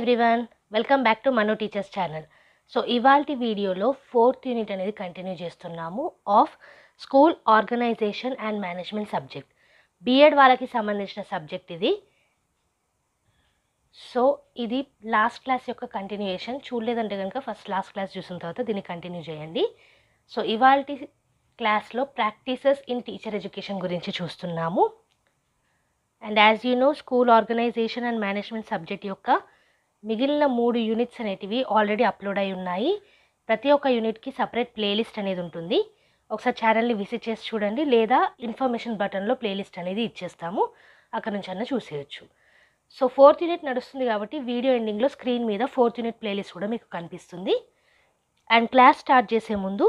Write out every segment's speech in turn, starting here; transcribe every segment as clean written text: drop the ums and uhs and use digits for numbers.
Everyone, welcome back to Manu teachers channel. So ఇవాల్టి వీడియోలో 4th unit అనేది కంటిన్యూ చేస్తున్నాము of school organisation and management subject. BEd వాళ్ళకి సంబంధించిన సబ్జెక్ట్ ఇది. సో ఇది లాస్ట్ క్లాస్ యొక్క కంటిన్యూయేషన్. చూడలేదంటే కనుక ఫస్ట్ లాస్ట్ క్లాస్ చూసిన తర్వాత దీన్ని కంటిన్యూ చేయండి. సో ఇవాల్టి క్లాస్లో ప్రాక్టీసెస్ ఇన్ టీచర్ ఎడ్యుకేషన్ గురించి చూస్తున్నాము. And as you know, school organisation and management subject యొక్క మిగిలిన 3 యూనిట్స్ అనేటివి ఆల్రెడీ అప్లోడ్ అయి ఉన్నాయి. ప్రతి ఒక్క యూనిట్కి సపరేట్ ప్లేలిస్ట్ అనేది ఉంటుంది. ఒకసారి ఛానల్ని విజిట్ చేసి చూడండి, లేదా ఇన్ఫర్మేషన్ బటన్లో ప్లేలిస్ట్ అనేది ఇచ్చేస్తాము, అక్కడ నుంచి అన్న చూసేయచ్చు. సో 4th యూనిట్ నడుస్తుంది కాబట్టి వీడియో ఎండింగ్లో స్క్రీన్ మీద 4th యూనిట్ ప్లేలిస్ట్ కూడా మీకు కనిపిస్తుంది. అండ్ క్లాస్ స్టార్ట్ చేసే ముందు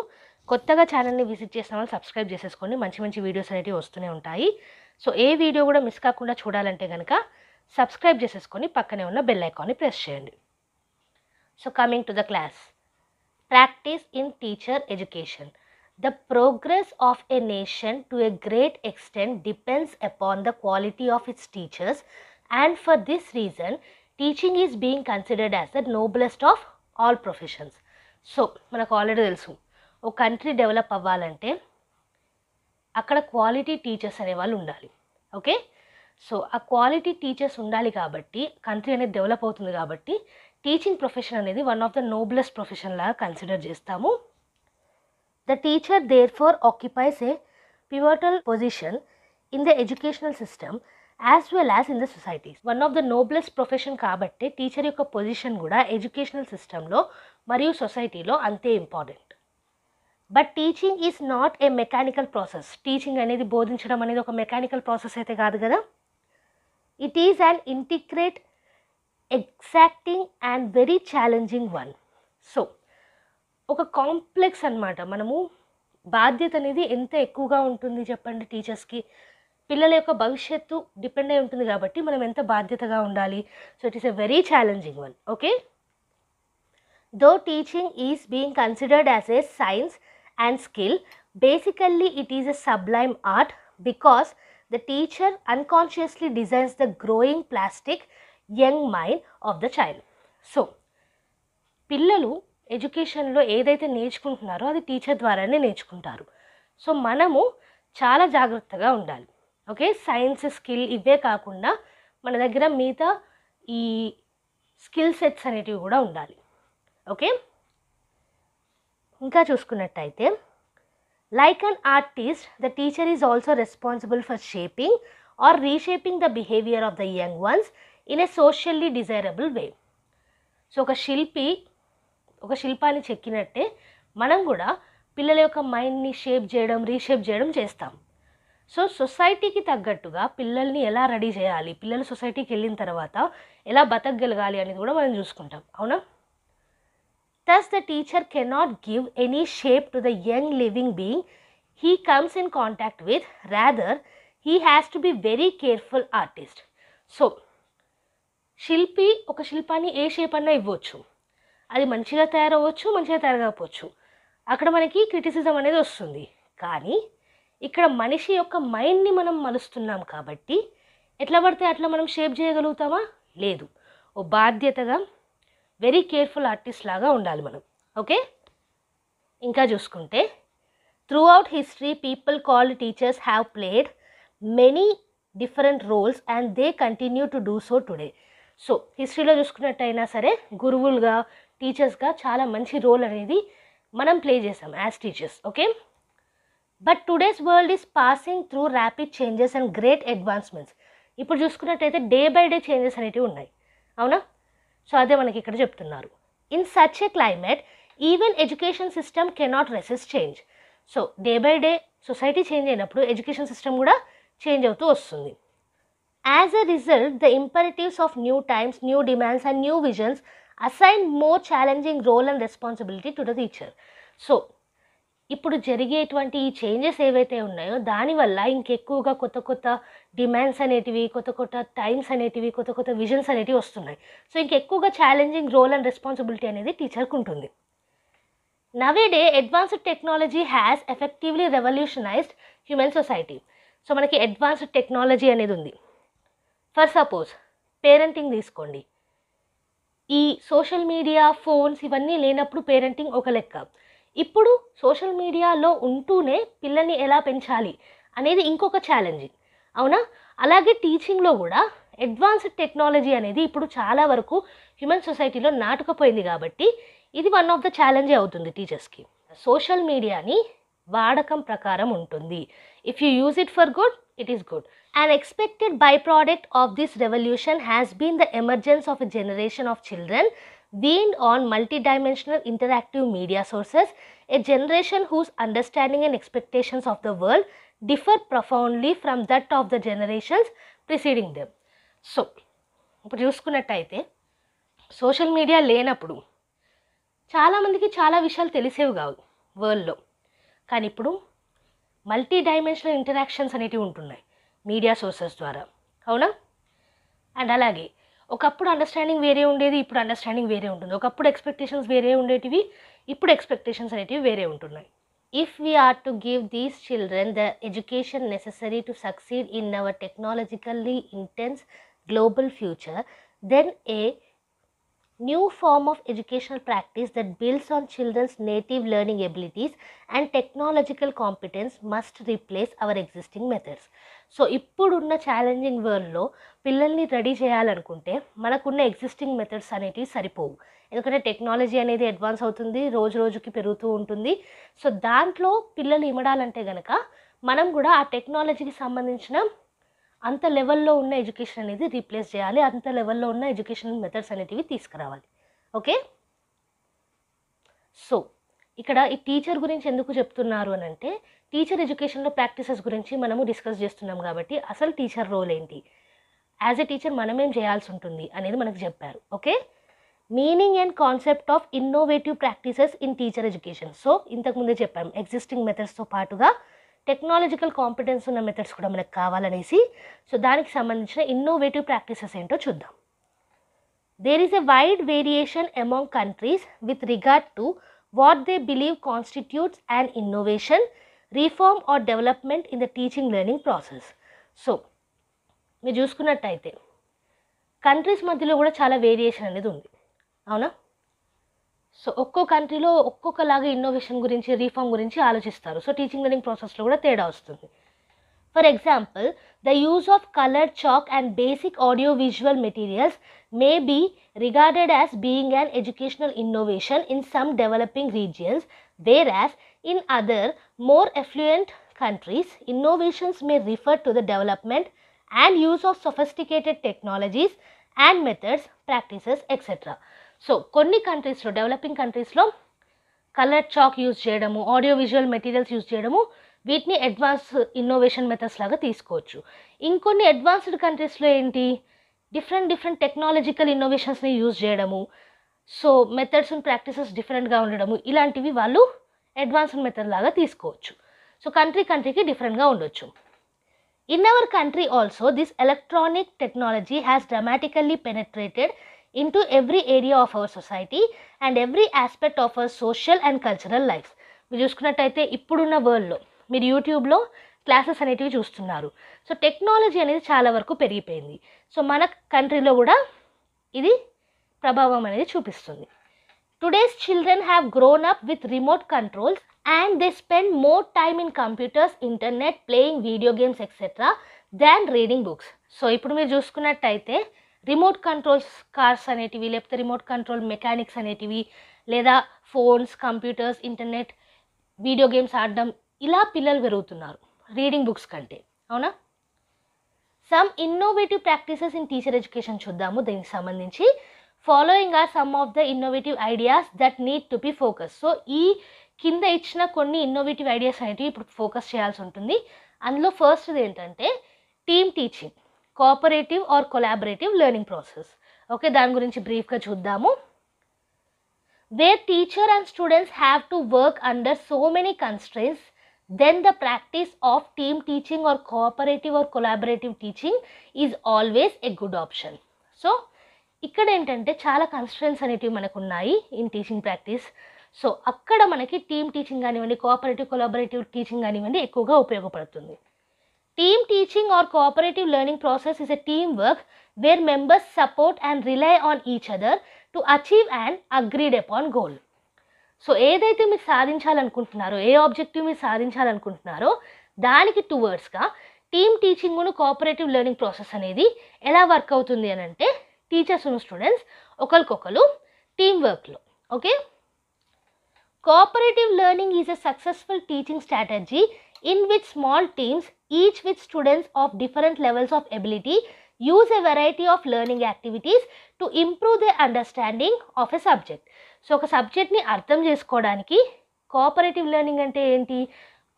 కొత్తగా ఛానల్ని విజిట్ చేసిన వాళ్ళు సబ్స్క్రైబ్ చేసేసుకోండి. మంచి మంచి వీడియోస్ అనేవి వస్తూనే ఉంటాయి. సో ఏ వీడియో కూడా మిస్ కాకుండా చూడాలంటే కనుక సబ్స్క్రైబ్ చేసేసుకొని పక్కనే ఉన్న బెల్ ఐకాన్ని ప్రెస్ చేయండి. So coming to the class. Practice in teacher education. The progress of a nation to a great extent depends upon the quality of its teachers, and for this reason teaching is being considered as the noblest of all professions. So మనకు already తెలుసు, ఒక country develop అవ్వాలంటే అక్కడ quality teachers అనేవాళ్ళు ఉండాలి. Okay, so ఆ quality teachers ఉండాలి కాబట్టి కంట్రీ అనేది డెవలప్ అవుతుంది. కాబట్టి టీచింగ్ ప్రొఫెషన్ అనేది one of the noblest profession లాగా కన్సిడర్ చేస్తాము. The teacher therefore occupies a pivotal position in the educational system as well as in the society. One of the noblest profession కాబట్టి teacher యొక్క position కూడా educational సిస్టంలో మరియు సొసైటీలో అంతే important. But teaching is not a mechanical process. Teaching అనేది, బోధించడం అనేది ఒక మెకానికల్ ప్రాసెస్ అయితే కాదు కదా. It is an integrate, exacting and very challenging one. So ఒక కాంప్లెక్స్ అన్నమాట. మనము బాధ్యత అనేది ఎంత ఎక్కువగా ఉంటుంది చెప్పండి టీచర్స్కి. పిల్లల యొక్క భవిష్యత్తు డిపెండ్ అయి ఉంటుంది కాబట్టి మనం ఎంత బాధ్యతగా ఉండాలి. So it is a very challenging one. Okay, though teaching is being considered as a science and skill, basically it is a Sublime art because the teacher unconsciously designs the growing plastic young mind of the child. So పిల్లలు ఎడ్యుకేషన్లో ఏదైతే నేర్చుకుంటున్నారో అది teacher ద్వారానే నేర్చుకుంటారు. So మనము చాలా జాగ్రత్తగా ఉండాలి. ఓకే, సైన్స్, స్కిల్ ఇవే కాకుండా మన దగ్గర మిగతా ఈ స్కిల్ సెట్స్ అనేటివి కూడా ఉండాలి. ఓకే, ఇంకా చూసుకున్నట్టయితే like an artist, the teacher is also responsible for shaping or reshaping the behaviour of the young ones in a socially desirable way. So ఒక శిల్పాన్ని చెక్కినట్టే మనం కూడా పిల్లల యొక్క మైండ్ని షేప్ చేయడం, రీషేప్ చేయడం చేస్తాం. సో సొసైటీకి తగ్గట్టుగా పిల్లల్ని ఎలా రెడీ చేయాలి, పిల్లలు సొసైటీకి వెళ్ళిన తర్వాత ఎలా బతకగలగాలి అనేది కూడా మనం చూసుకుంటాం. అవునా? Thus the teacher cannot give any shape to the young living being he comes in contact with, rather he has to be very careful artist. So శిల్పి ఒక శిల్పాన్ని ఏ షేప్ అన్నా ఇవ్వచ్చు. అది మంచిగా తయారవ్వచ్చు, మంచిగా తయారకపోవచ్చు. అక్కడ మనకి క్రిటిసిజం అనేది వస్తుంది. కానీ ఇక్కడ మనిషి యొక్క మైండ్ని మనం మలుస్తున్నాం కాబట్టి ఎట్లా పడితే అట్లా మనం షేప్ చేయగలుగుతామా? లేదు. ఓ బాధ్యతగా వెరీ కేర్ఫుల్ ఆర్టిస్ట్ లాగా ఉండాలి మనం. ఓకే, ఇంకా చూసుకుంటే throughout history people called teachers have played many different roles and they continue to do so today. So హిస్టరీలో చూసుకున్నట్టయినా సరే గురువులుగా, టీచర్స్గా చాలా మంచి రోల్ అనేది మనం ప్లే చేసాం as teachers. Okay, but today's world is passing through rapid changes and great advancements. ఇప్పుడు చూసుకున్నట్టయితే డే బై డే చేంజెస్ అనేవి ఉన్నాయి. అవునా? సో అదే మనకి ఇక్కడ చెప్తున్నారు. In such a climate even education system cannot resist change. So day by day society change అయినప్పుడు ఎడ్యుకేషన్ సిస్టమ్ కూడా చేంజ్ అవుతూ వస్తుంది. As a result the imperatives of new times, new demands and new visions assign more challenging role and responsibility to the teacher. So ఇప్పుడు జరిగేటువంటి ఈ changes ఏవైతే ఉన్నాయో దానివల్ల ఇంకెక్కువగా కొత్త కొత్త డిమాండ్స్ అనేటివి, కొత్త కొత్త టైమ్స్ అనేటివి, కొత్త కొత్త విజన్స్ అనేటివి వస్తున్నాయి. సో ఇంకెక్కువగా ఛాలెంజింగ్ రోల్ అండ్ రెస్పాన్సిబిలిటీ అనేది టీచర్కి ఉంటుంది. Nowadays advanced technology has effectively revolutionised human society. So మనకి అడ్వాన్స్డ్ టెక్నాలజీ అనేది ఉంది. ఫర్ సపోజ్ పేరెంటింగ్ తీసుకోండి. ఈ సోషల్ మీడియా, ఫోన్స్ ఇవన్నీ లేనప్పుడు పేరెంటింగ్ ఒక లెక్క. ఇప్పుడు సోషల్ మీడియాలో ఉంటూనే పిల్లల్ని ఎలా పెంచాలి అనేది ఇంకొక ఛాలెంజింగ్. అవునా? అలాగే టీచింగ్‌లో గూడా అడ్వాన్స్డ్ టెక్నాలజీ అనేది ఇప్పుడు చాలా వరకు హ్యూమన్ సొసైటీలో నాటుకుపోయింది కాబట్టి ఇది వన్ ఆఫ్ ద ఛాలెంజే అవుతుంది టీచర్స్‌కి. సోషల్ మీడియాని వాడకం ప్రకారం ఉంటుంది. If you use it for good, it is good. An expected byproduct of this revolution has been the emergence of a generation of children weaned on multidimensional interactive media sources, a generation whose understanding and expectations of the world differ profoundly from that of the generations preceding them. So, ఇప్పుడు చూసుకున్నట్టయితే social media లేనప్పుడు చాలామందికి చాలా విషయాలు తెలిసేవి కావు వరల్డ్లో. కానీ ఇప్పుడు మల్టీ డైమెన్షనల్ ఇంటరాక్షన్స్ అనేటివి ఉంటున్నాయి మీడియా సోర్సెస్ ద్వారా. అవునా? అండ్ అలాగే ఒకప్పుడు అండర్స్టాండింగ్ వేరే ఉండేది, ఇప్పుడు అండర్స్టాండింగ్ వేరే ఉంటుంది. ఒకప్పుడు ఎక్స్పెక్టేషన్స్ వేరే ఉండేటివి, ఇప్పుడు ఎక్స్పెక్టేషన్స్ అనేటివి వేరే ఉంటున్నాయి. If we are to give these children the education necessary to succeed in our technologically intense global future, then a new form of educational practice that builds on children's native learning abilities and technological competence must replace our existing methods. So ఇప్పుడున్న challenging వరల్డ్లో పిల్లల్ని ready చేయాలనుకుంటే మనకున్న existing methods అనేటివి సరిపోవు. ఎందుకంటే technology అనేది advance అవుతుంది, రోజు రోజుకి పెరుగుతూ ఉంటుంది. సో దాంట్లో పిల్లలు ఇమడాలంటే కనుక మనం కూడా ఆ టెక్నాలజీకి సంబంధించిన అంత లెవెల్లో ఉన్న ఎడ్యుకేషన్ అనేది రీప్లేస్ చేయాలి, అంత లెవెల్లో ఉన్న ఎడ్యుకేషన్ మెథడ్స్ అనేటివి తీసుకురావాలి. ఓకే? సో ఇక్కడ ఈ టీచర్ గురించి ఎందుకు చెప్తున్నారు అని అంటే, టీచర్ ఎడ్యుకేషన్లో ప్రాక్టీసెస్ గురించి మనము డిస్కస్ చేస్తున్నాం కాబట్టి అసలు టీచర్ రోల్ ఏంటి, యాజ్ ఎ టీచర్ మనమేం చేయాల్సి ఉంటుంది అనేది మనకు చెప్పారు. Okay? Meaning and concept of innovative practices in teacher education. So ఇంతకుముందే చెప్పాము, ఎగ్జిస్టింగ్ మెథడ్స్తో పాటుగా టెక్నాలజికల్ కాంపిటెన్స్ ఉన్న మెథడ్స్ కూడా మనకు కావాలనేసి. సో దానికి సంబంధించిన ఇన్నోవేటివ్ ప్రాక్టీసెస్ ఏంటో చూద్దాం. There is a wide variation among countries with regard to what they believe constitutes and innovation, reform or development in the teaching learning process. So మీరు చూసుకున్నట్టయితే countries మధ్యలో కూడా చాలా వేరియేషన్ అనేది ఉంది. అవునా? సో ఒక్కో కంట్రీలో ఒక్కొక్కలాగా ఇన్నోవేషన్ గురించి, రీఫార్మ్ గురించి ఆలోచిస్తారు. సో టీచింగ్ లెర్నింగ్ ప్రాసెస్లో కూడా తేడా వస్తుంది. For example, the use of coloured chalk and basic audio visual materials may be regarded as being an educational innovation in some developing regions, whereas in other more affluent countries, innovations may refer to the development and use of sophisticated technologies and methods, practices, etc. So కొన్ని కంట్రీస్లో, developing కంట్రీస్లో colour chalk use చేయడము, audio visual materials use చేయడము, వీటిని advance innovation methods లాగా తీసుకోవచ్చు. ఇంకొన్ని advanced కంట్రీస్లో ఏంటి, డిఫరెంట్ టెక్నాలజికల్ ఇన్నోవేషన్స్ని యూజ్ చేయడము, సో మెథడ్స్ అండ్ ప్రాక్టీసెస్ డిఫరెంట్గా ఉండడము, ఇలాంటివి వాళ్ళు అడ్వాన్స్డ్ మెథడ్ లాగా తీసుకోవచ్చు. సో కంట్రీకి డిఫరెంట్గా ఉండొచ్చు. In our country also this electronic technology has dramatically penetrated into every area of our society and every aspect of our social and cultural lives. మీరు చూసుకున్నట్టయితే ఇప్పుడున్న వరల్డ్లో మీరు యూట్యూబ్లో క్లాసెస్ అనేటివి చూస్తున్నారు. సో టెక్నాలజీ అనేది చాలా వరకు పెరిగిపోయింది. సో మన కంట్రీలో కూడా ఇది ప్రభావం అనేది చూపిస్తుంది. Today's children have grown up with remote controls and they spend more time in computers, internet, playing video games, etc. than reading books. So ఇప్పుడు మీరు చూసుకున్నట్టయితే రిమోట్ కంట్రోల్స్ కార్స్ అనేటివి, లేకపోతే రిమోట్ కంట్రోల్ మెకానిక్స్ అనేటివి, లేదా phones, computers, internet, video games ఆడడం, ఇలా పిల్లలు పెరుగుతున్నారు రీడింగ్ బుక్స్ కంటే. అవునా? Some innovative practices in teacher education చూద్దాము దీనికి సంబంధించి. Following are some of the innovative ideas that need to be focus. So ఈ కింద ఇచ్చిన కొన్ని ఇన్నోవేటివ్ ఐడియాస్ అనేటివి ఇప్పుడు ఫోకస్ చేయాల్సి ఉంటుంది. అందులో ఫస్ట్ది ఏంటంటే team teaching, cooperative or collaborative learning process. Okay, దాని గురించి బ్రీఫ్గా చూద్దాము. Where teacher and students have to work under so many constraints, then the practice of team teaching or cooperative or collaborative teaching is always a good option. So ఇక్కడ ఏంటంటే చాలా constraints అనేటివి మనకు ఉన్నాయి ఇన్ టీచింగ్ ప్రాక్టీస్. సో అక్కడ మనకి team teaching కానివ్వండి, cooperative collaborative teaching కానివ్వండి ఎక్కువగా ఉపయోగపడుతుంది. Team teaching or cooperative learning process is a teamwork where members support and rely on each other to achieve and agreed upon goal. So ఏదైతే మీరు సాధించాలనుకుంటున్నారో, ఏ objective మీరు సాధించాలనుకుంటున్నారో దానికి టువర్డ్స్గా టీమ్ టీచింగ్ను కోఆపరేటివ్ లెర్నింగ్ ప్రాసెస్ అనేది ఎలా work అవుతుంది అని అంటే, టీచర్స్ స్టూడెంట్స్ ఒకరికొకరు టీమ్ వర్క్లో. Okay, cooperative learning is a successful teaching strategy in which small teams, each with students of different levels of ability, use a variety of learning activities to improve their understanding of a subject. So ఒక సబ్జెక్ట్ని అర్థం చేసుకోవడానికి cooperative learning అంటే ఏంటి,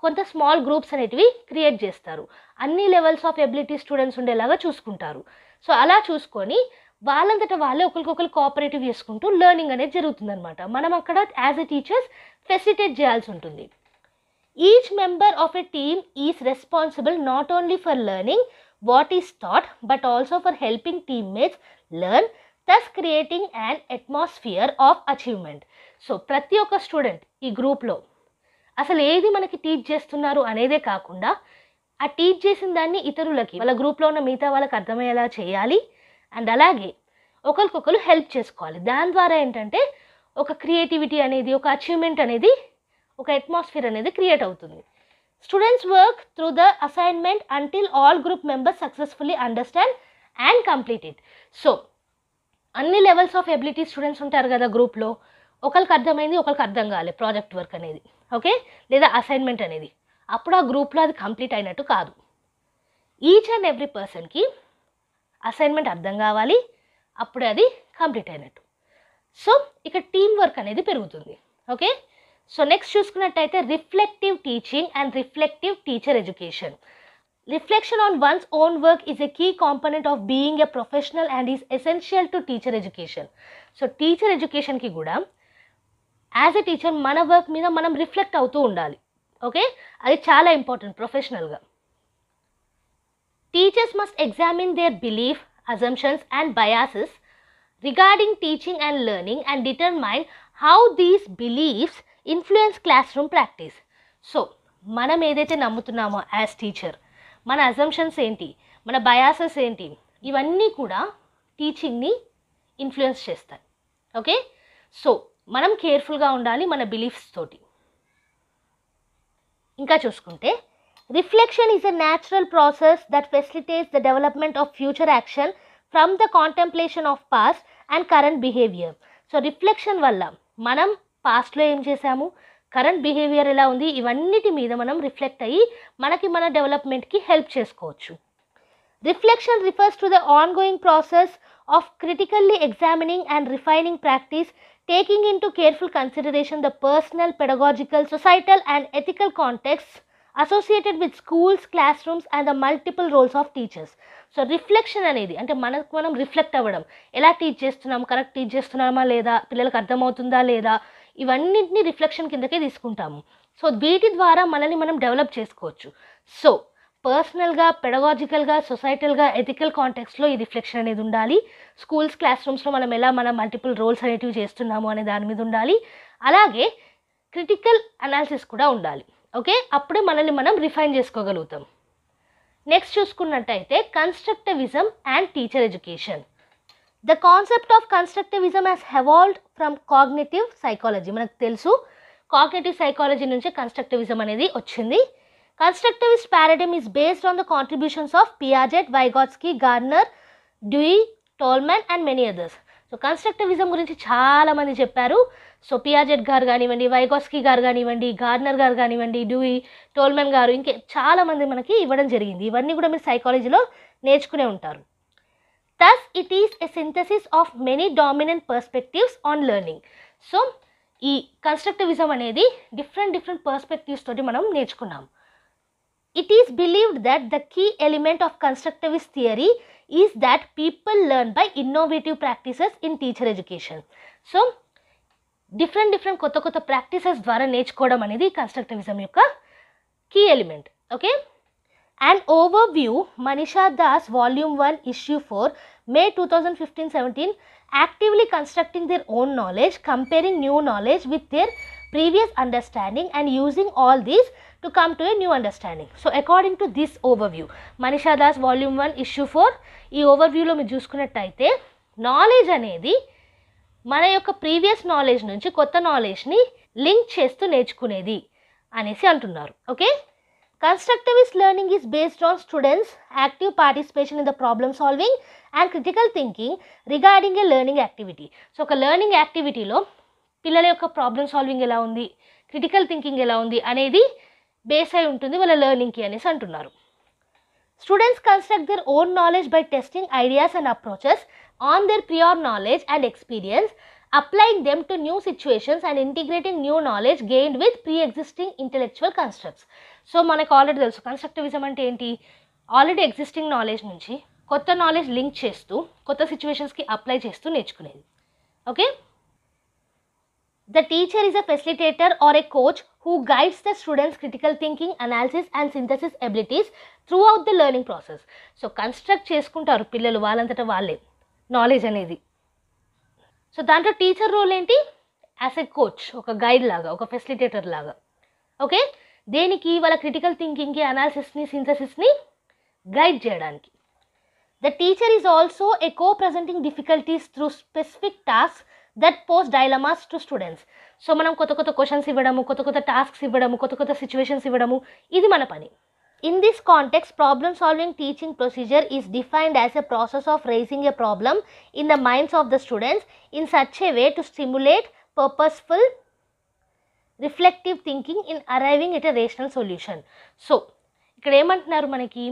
కొంత small groups అనేటివి create చేస్తారు, అన్ని లెవెల్స్ ఆఫ్ ఎబిలిటీ స్టూడెంట్స్ ఉండేలాగా చూసుకుంటారు. సో అలా చూసుకొని వాళ్ళంతటా వాళ్ళే ఒకరికొకరు కోఆపరేటివ్ చేసుకుంటూ లెర్నింగ్ అనేది జరుగుతుందన్నమాట. మనం అక్కడ యాజ్ ఎ టీచర్స్ ఫెసిలిటేట్ చేయాల్సి ఉంటుంది. Each member of a team is responsible not only for learning what is taught but also for helping teammates learn, thus creating an atmosphere of achievement. So ప్రతి ఒక్క student ఈ గ్రూప్లో అసలు ఏది మనకి teach చేస్తున్నారు అనేదే కాకుండా ఆ టీచ్ చేసిన దాన్ని ఇతరులకి, వాళ్ళ గ్రూప్లో ఉన్న మిగతా వాళ్ళకి అర్థమయ్యేలా చేయాలి. అండ్ అలాగే ఒకరికొకరు హెల్ప్ చేసుకోవాలి. దాని ద్వారా ఏంటంటే ఒక క్రియేటివిటీ అనేది, ఒక అచీవ్మెంట్ అనేది, ఒక అట్మాస్ఫియర్ అనేది క్రియేట్ అవుతుంది. Students work through the assignment until all group members successfully understand and complete it. So అన్ని లెవెల్స్ ఆఫ్ ఎబిలిటీ స్టూడెంట్స్ ఉంటారు కదా గ్రూప్లో, ఒకరికి అర్థమైంది ఒకరికి అర్థం కాలే ప్రాజెక్ట్ వర్క్ అనేది, ఓకే, లేదా అసైన్మెంట్ అనేది, అప్పుడు ఆ గ్రూప్లో అది కంప్లీట్ అయినట్టు కాదు. ఈచ్ అండ్ ఎవ్రీ పర్సన్కి అసైన్మెంట్ అర్థం కావాలి, అప్పుడే అది కంప్లీట్ అయినట్టు. సో ఇక టీమ్ వర్క్ అనేది పెరుగుతుంది. ఓకే, సో నెక్స్ట్ చూసుకున్నట్టయితే reflective teaching and reflective teacher education. Reflection on one's own work is a key component of being a professional and is essential to teacher education. So teacher ఎడ్యుకేషన్కి కూడా as a teacher మన work మీద మనం reflect అవుతూ ఉండాలి. Okay, అది చాలా important ప్రొఫెషనల్గా. Teachers must examine there belief, assumptions and biases regarding teaching and learning and determine how these beliefs influence class room practice. So మనం ఏదైతే నమ్ముతున్నామో యాజ్ టీచర్, మన అజంప్షన్స్ ఏంటి, మన బయాసెస్ ఏంటి, ఇవన్నీ కూడా టీచింగ్ని ఇన్ఫ్లుయెన్స్ చేస్తాయి. ఓకే, సో మనం కేర్ఫుల్గా ఉండాలి మన బిలీఫ్స్ తోటి. ఇంకా చూసుకుంటే reflection is a natural process that facilitates the development of future action from the contemplation of past and current behaviour. So reflection వల్ల మనం పాస్ట్లో ఏం చేసాము, కరెంట్ బిహేవియర్ ఎలా ఉంది, ఇవన్నిటి మీద మనం రిఫ్లెక్ట్ అయ్యి మనకి మన డెవలప్మెంట్కి హెల్ప్ చేసుకోవచ్చు. Reflection refers to the ongoing process of critically examining and refining practice, taking into careful consideration the personal, pedagogical, societal and ethical context associated with schools, classrooms and the multiple roles of teachers. So reflection అనేది అంటే మనం reflect అవ్వడం, ఎలా teach చేస్తున్నాం, correct teach చేస్తున్నామా లేదా, పిల్లలకు అర్థమవుతుందా లేదా, ఇవన్నింటినీ రిఫ్లెక్షన్ కిందకే తీసుకుంటాము. సో వీటి ద్వారా మనల్ని మనం డెవలప్ చేసుకోవచ్చు. సో పర్సనల్గా, పెడగాజికల్గా, సొసైటల్గా, ఎథికల్ కాంటెక్స్లో ఈ రిఫ్లెక్షన్ అనేది ఉండాలి. స్కూల్స్, క్లాస్ రూమ్స్లో మనం ఎలా మన మల్టిపుల్ రోల్స్ అనేటివి చేస్తున్నాము అనే దాని మీద ఉండాలి. అలాగే క్రిటికల్ అనాలిసిస్ కూడా ఉండాలి. ఓకే, అప్పుడే మనల్ని మనం రిఫైన్ చేసుకోగలుగుతాం. నెక్స్ట్ చూసుకున్నట్టయితే constructivism and teacher education. The concept of constructivism has evolved from cognitive psychology. మనకు తెలుసు కాగ్నిటివ్ సైకాలజీ నుంచి కన్స్ట్రక్టివిజం అనేది వచ్చింది. Constructivist paradigm is based on the contributions of Piaget, Vygotsky, Garner, Dewey, Tolman and many others. So constructivism గురించి చాలామంది చెప్పారు. So Piaget గారు కానివ్వండి, వైగాట్స్కీ గారు కానివ్వండి, గార్నర్ గారు కానివ్వండి, డ్యూయి, టోల్మన్ గారు, ఇంకే చాలామంది మనకి ఇవ్వడం జరిగింది. ఇవన్నీ కూడా మీరు సైకాలజీలో నేర్చుకునే ఉంటారు. Thus, it is a synthesis of many dominant perspectives on learning. So ఈ కన్స్ట్రక్టివిజం అనేది డిఫరెంట్ పర్స్పెక్టివ్స్ తోటి మనం నేర్చుకున్నాం. It is believed that the key element of constructivist theory is that people learn by innovative practices in teacher education. So different కొత్త practices ద్వారా నేర్చుకోవడం అనేది constructivism యొక్క key element. Okay, An overview, Manisha Das, Volume 1, Issue 4, May 2015-17, actively constructing their own knowledge, comparing new knowledge with their previous understanding and using all these to come to a new understanding. So, according to this overview, Manisha Das, Volume 1, Issue 4, ఈ ఓవర్వ్యూలో మీరు చూసుకున్నట్టయితే knowledge అనేది మన యొక్క previous knowledge నుంచి కొత్త నాలెడ్జ్ని link చేస్తూ నేర్చుకునేది అనేసి అంటున్నారు. Okay, constructivist learning is based on students' active participation in the problem solving and critical thinking regarding a learning activity. So ఒక లెర్నింగ్ యాక్టివిటీలో పిల్లల యొక్క ప్రాబ్లమ్ సాల్వింగ్ ఎలా ఉంది, క్రిటికల్ థింకింగ్ ఎలా ఉంది అనేది బేస్ అయి ఉంటుంది వాళ్ళ లెర్నింగ్కి అనేసి అంటున్నారు. Students construct their own knowledge by testing ideas and approaches on their prior knowledge and experience, applying them to new situations and integrating new knowledge gained with pre-existing intellectual constructs. So మనకు already తెలుసు constructivism అంటే ఏంటి, already existing knowledge నుంచి కొత్త knowledge link చేస్తూ కొత్త సిచ్యువేషన్స్కి apply చేస్తూ నేర్చుకునేది. Okay, the teacher is a facilitator or a coach who guides the students' critical thinking, analysis and synthesis abilities throughout the learning process. So construct చేసుకుంటారు పిల్లలు వాళ్ళంతటా వాళ్ళే నాలెడ్జ్ అనేది. సో దాంట్లో టీచర్ రోల్ ఏంటి, యాజ్ ఎ కోచ్, ఒక guide లాగా, ఒక ఫెసిలిటేటర్ లాగా. ఓకే, దేనికి, వాళ్ళ క్రిటికల్ థింకింగ్కి, అనాలిసిస్ని, సింథసిస్ని గైడ్ చేయడానికి. The teacher is also a co-presenting difficulties through specific tasks that pose dilemmas to students. So మనం కొత్త కొత్త క్వశ్చన్స్ ఇవ్వడము, కొత్త కొత్త టాస్క్స్ ఇవ్వడము, కొత్త కొత్త సిచ్యువేషన్స్ ఇవ్వడము, ఇది మన పని. In this context, problem solving teaching procedure is defined as a process of raising a problem in the minds of the students in such a way to stimulate purposeful reflective thinking in arriving at a rational solution. So ఇక్కడ ఏమంటున్నారు, మనకి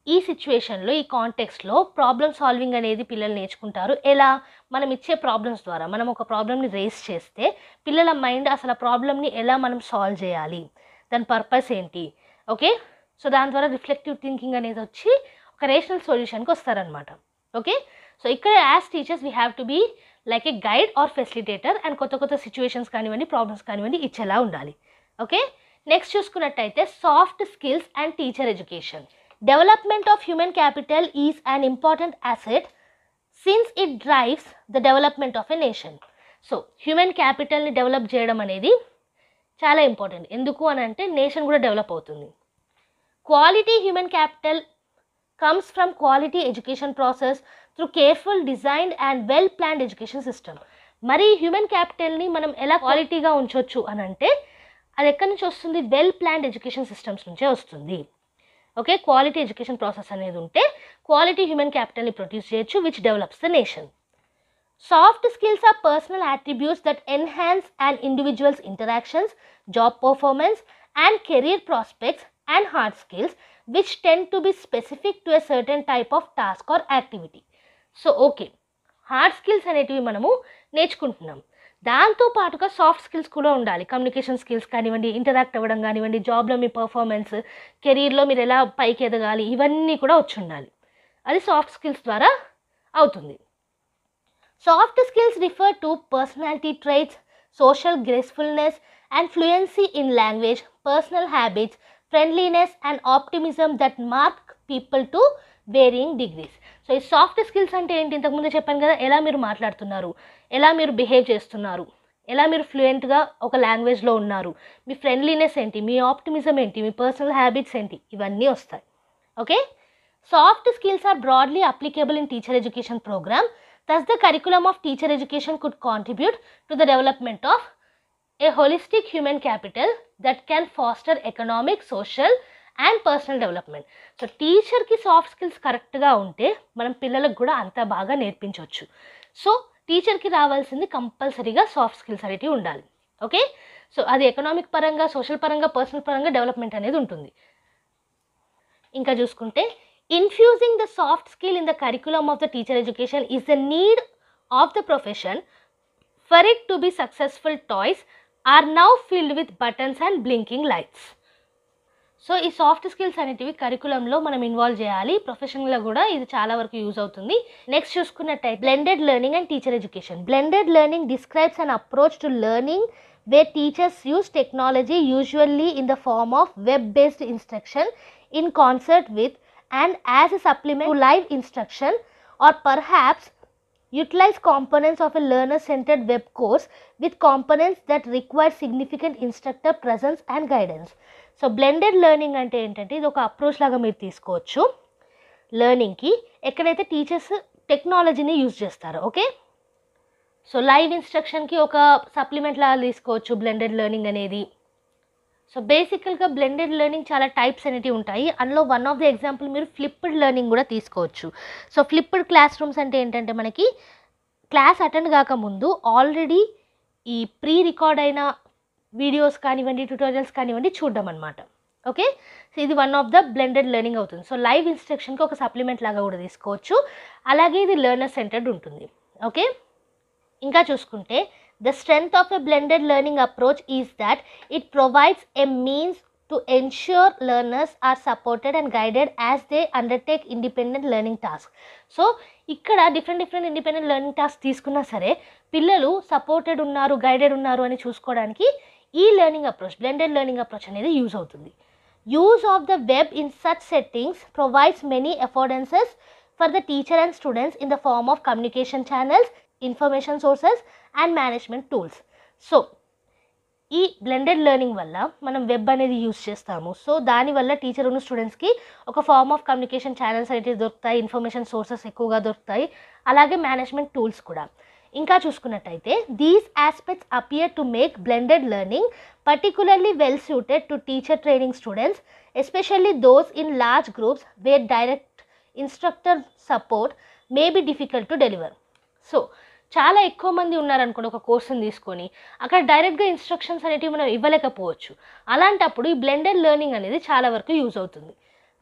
ఈ సిచ్యువేషన్లో, ఈ కాంటెక్స్ట్లో problem solving అనేది పిల్లలు నేర్చుకుంటారు. ఎలా, మనం ఇచ్చే ప్రాబ్లమ్స్ ద్వారా. మనం ఒక ప్రాబ్లమ్ని రేస్ చేస్తే పిల్లల మైండ్ అసలు ఆ ప్రాబ్లమ్ని ఎలా మనం సాల్వ్ చేయాలి, దాని పర్పస్ ఏంటి, ఓకే, సో దాని ద్వారా రిఫ్లెక్టివ్ థింకింగ్ అనేది వచ్చి ఒక రేషనల్ సొల్యూషన్కి వస్తారనమాట. ఓకే, సో ఇక్కడ as teachers we have to be like a guide or facilitator and కొత్త కొత్త సిచ్యువేషన్స్ కానివ్వండి, ప్రాబ్లమ్స్ కానివ్వండి ఇచ్చేలా ఉండాలి. ఓకే, నెక్స్ట్ చూసుకున్నట్టయితే soft skills and teacher education. Development of human capital is an important asset since it drives the development of a nation. So human క్యాపిటల్ని develop చేయడం అనేది చాలా ఇంపార్టెంట్. ఎందుకు అని అంటే నేషన్ కూడా డెవలప్ అవుతుంది. Quality human capital comes from quality education process through careful designed and well planned education system. మరి హ్యూమన్ క్యాపిటల్ని మనం ఎలా క్వాలిటీగా ఉంచవచ్చు అని అంటే అది ఎక్కడి నుంచి వస్తుంది, వెల్ ప్లాన్డ్ ఎడ్యుకేషన్ సిస్టమ్స్ నుంచే వస్తుంది. ఓకే, క్వాలిటీ ఎడ్యుకేషన్ ప్రాసెస్ అనేది ఉంటే క్వాలిటీ హ్యూమన్ క్యాపిటల్ని ప్రొడ్యూస్ చేయొచ్చు, which develops the nation. Soft skills are personal attributes that enhance an individual's interactions, job performance, and career prospects, and hard skills, which tend to be specific to a certain type of task or activity. So, okay, hard skills అనేటివి మనము నేర్చుకుంటున్నాం. దాంతో పాటుగా soft skills కూడా ఉండాలి. Communication skills కానివ్వండి, interact అవ్వడం కానివ్వండి, జాబ్లో మీ పర్ఫార్మెన్స్, కెరీర్లో మీరు ఎలా పైకి ఎదగాలి, ఇవన్నీ కూడా వచ్చి ఉండాలి. అది సాఫ్ట్ స్కిల్స్ ద్వారా అవుతుంది. Soft skills refer to personality traits, social gracefulness and fluency in language, personal habits, friendliness and optimism that mark people to varying degrees. So ఈ సాఫ్ట్ స్కిల్స్ అంటే ఏంటి, ఇంతకుముందు చెప్పాను కదా, ఎలా మీరు మాట్లాడుతున్నారు, ఎలా మీరు బిహేవ్ చేస్తున్నారు, ఎలా మీరు ఫ్లూయెంట్గా ఒక లాంగ్వేజ్లో ఉన్నారు, మీ ఫ్రెండ్లీనెస్ ఏంటి, మీ ఆప్టిమిజం ఏంటి, మీ పర్సనల్ హ్యాబిట్స్ ఏంటి, ఇవన్నీ వస్తాయి. Okay, soft skills are broadly applicable in teacher education programme. Thus, the curriculum of teacher education could contribute to the development of a holistic human capital that can foster economic, social and personal development. So, teacher ki soft skills correct ga unte manam pillaలకు కూడా అంత బాగా నేర్పించవచ్చు. So teacher కి రావాల్సింది కంపల్సరీగా soft skills అనేటివి ఉండాలి. Okay, so అది economic పరంగా, సోషల్ పరంగా, పర్సనల్ పరంగా డెవలప్మెంట్ అనేది ఉంటుంది. ఇంకా చూసుకుంటే infusing the soft skill in the curriculum of the teacher education is the need of the profession. For it to be successful, toys are now filled with buttons and blinking lights. So ఈ soft skills అనేటివి కరికులంలో మనం involve చేయాలి. ప్రొఫెషనల్గా కూడా ఇది చాలా వరకు use అవుతుంది. నెక్స్ట్ చూసుకున్నట్టయితే blended learning and teacher education. Blended learning describes an approach to learning where teachers use technology, usually in the form of web-based instruction, in concert with and as a supplement to live instruction, or perhaps utilize components of a learner-centered web course with components that require significant instructor presence and guidance. So blended learning అంటే ఏంటంటే ఇది ఒక approach లాగా మీరు తీసుకోవచ్చు లెర్నింగ్కి, ఎక్కడైతే teachers టెక్నాలజీని use చేస్తారో. ఓకే, సో లైవ్ ఇన్స్ట్రక్షన్కి ఒక సప్లిమెంట్ లాగా తీసుకోవచ్చు బ్లెండెడ్ లెర్నింగ్ అనేది. సో బేసికల్గా బ్లెండెడ్ లెర్నింగ్ చాలా టైప్స్ అనేవి ఉంటాయి. అందులో వన్ ఆఫ్ ది ఎగ్జాంపుల్ మీరు ఫ్లిప్డ్ లెర్నింగ్ కూడా తీసుకోవచ్చు. సో ఫ్లిప్డ్ క్లాస్ రూమ్స్ అంటే ఏంటంటే మనకి క్లాస్ అటెండ్ కాకముందు ఆల్రెడీ ఈ ప్రీ రికార్డ్ అయిన వీడియోస్ కానివ్వండి, ట్యూటోరియల్స్ కానివ్వండి చూడడం అనమాట. ఓకే, సో ఇది one of the blended learning అవుతుంది. సో లైవ్ ఇన్స్ట్రక్షన్కి ఒక సప్లిమెంట్ లాగా కూడా తీసుకోవచ్చు. అలాగే ఇది లెర్నర్ సెంటర్డ్ ఉంటుంది. ఓకే, ఇంకా చూసుకుంటే the strength of a blended learning approach is that it provides a means to ensure learners are supported and guided as they undertake independent learning tasks. So ఇక్కడ different independent learning task తీసుకున్నా సరే పిల్లలు supported ఉన్నారు, guided ఉన్నారు అని చూసుకోవడానికి ఈ learning approach, blended learning approach అనేది యూజ్ అవుతుంది. Use of the web in such settings provides many affordances for the teacher and students in the form of communication channels, information sources and management tools. So ఈ blended learning వల్ల మనం web అనేది use చేస్తాము. So దానివల్ల teacher ఉన్న స్టూడెంట్స్కి ఒక form of communication channels అయితే దొరుకుతాయి, ఇన్ఫర్మేషన్ సోర్సెస్ ఎక్కువగా దొరుకుతాయి, అలాగే మేనేజ్మెంట్ టూల్స్ కూడా. ఇంకా చూసుకున్నట్టయితే these aspects appear to make blended learning particularly well suited to teacher training students, especially those in large groups where direct instructor support may be difficult to deliver. So చాలా ఎక్కువ మంది ఉన్నారనుకోండి ఒక కోర్సుని తీసుకొని, అక్కడ డైరెక్ట్గా ఇన్స్ట్రక్షన్స్ అనేటివి మనం ఇవ్వలేకపోవచ్చు. అలాంటప్పుడు ఈ బ్లెండెడ్ లెర్నింగ్ అనేది చాలా వరకు యూజ్ అవుతుంది.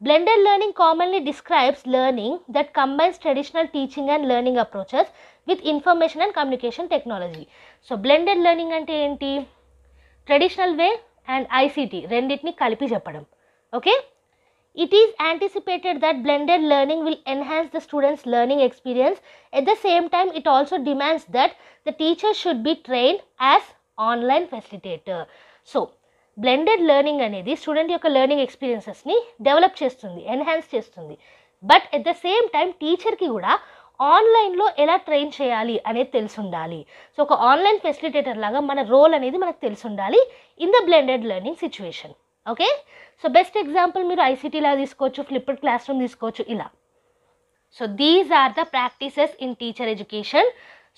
Blended learning commonly describes learning that combines traditional teaching and learning approaches with information and communication technology. So blended learning అంటే ఏంటి? ట్రెడిషనల్ వే అండ్ ఐసీటీ రెండింటిని కలిపి చెప్పడం. Okay, it is anticipated that blended learning will enhance the students' learning experience. At the same time, it also demands that the teacher should be trained as online facilitator. So, blended learning అనేది student యొక్క learning ఎక్స్పీరియన్సెస్ని develop చేస్తుంది, enhance చేస్తుంది. But at the same time టీచర్కి కూడా ఆన్లైన్లో ఎలా train చేయాలి అనేది తెలిసి ఉండాలి. సో ఒక ఆన్లైన్ ఫెసిలిటేటర్ లాగా మన రోల్ అనేది మనకు తెలిసి ఉండాలి in the blended learning situation. Okay, so best example మీరు ఐసీటీ లాగా తీసుకోవచ్చు, ఫ్లిప్డ్ క్లాస్ రూమ్ తీసుకోవచ్చు ఇలా. So these are the practices in teacher education.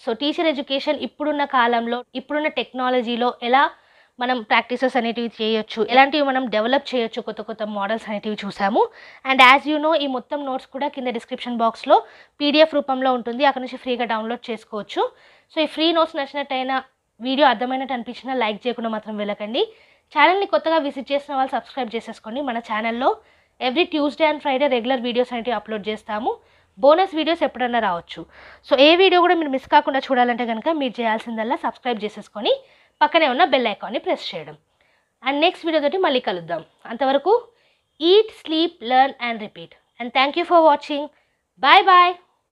So teacher education ఇప్పుడున్న కాలంలో, ఇప్పుడున్న టెక్నాలజీలో ఎలా మనం ప్రాక్టీసెస్ అనేటివి చేయొచ్చు, ఎలాంటివి మనం డెవలప్ చేయొచ్చు, కొత్త కొత్త మోడల్స్ అనేటివి చూసాము. అండ్ యాజ్ యూ నో ఈ మొత్తం నోట్స్ కూడా కింద డిస్క్రిప్షన్ బాక్స్లో పీడిఎఫ్ రూపంలో ఉంటుంది, అక్కడ నుంచి ఫ్రీగా డౌన్లోడ్ చేసుకోవచ్చు. సో ఈ ఫ్రీ నోట్స్ నచ్చినట్టయినా, వీడియో అర్థమైనట్టు అనిపించినా లైక్ చేయకుండా మాత్రం వెళ్ళకండి. ఛానల్ని కొత్తగా విజిట్ చేసిన వాళ్ళు సబ్స్క్రైబ్ చేసేసుకోండి. మన ఛానల్లో every Tuesday and Friday regular videos అనేవి అప్లోడ్ చేస్తాము. బోనస్ వీడియోస్ ఎప్పుడన్నా రావచ్చు. సో ఏ వీడియో కూడా మీరు మిస్ కాకుండా చూడాలంటే కనుక మీరు చేయాల్సిందల్లా సబ్స్క్రైబ్ చేసేసుకొని పక్కనే ఉన్న బెల్ ఐకాన్ని ప్రెస్ చేయడం. అండ్ నెక్స్ట్ వీడియో తోటి మళ్ళీ కలుద్దాం. అంతవరకు eat, sleep, learn and repeat. And thank you for watching. Bye bye.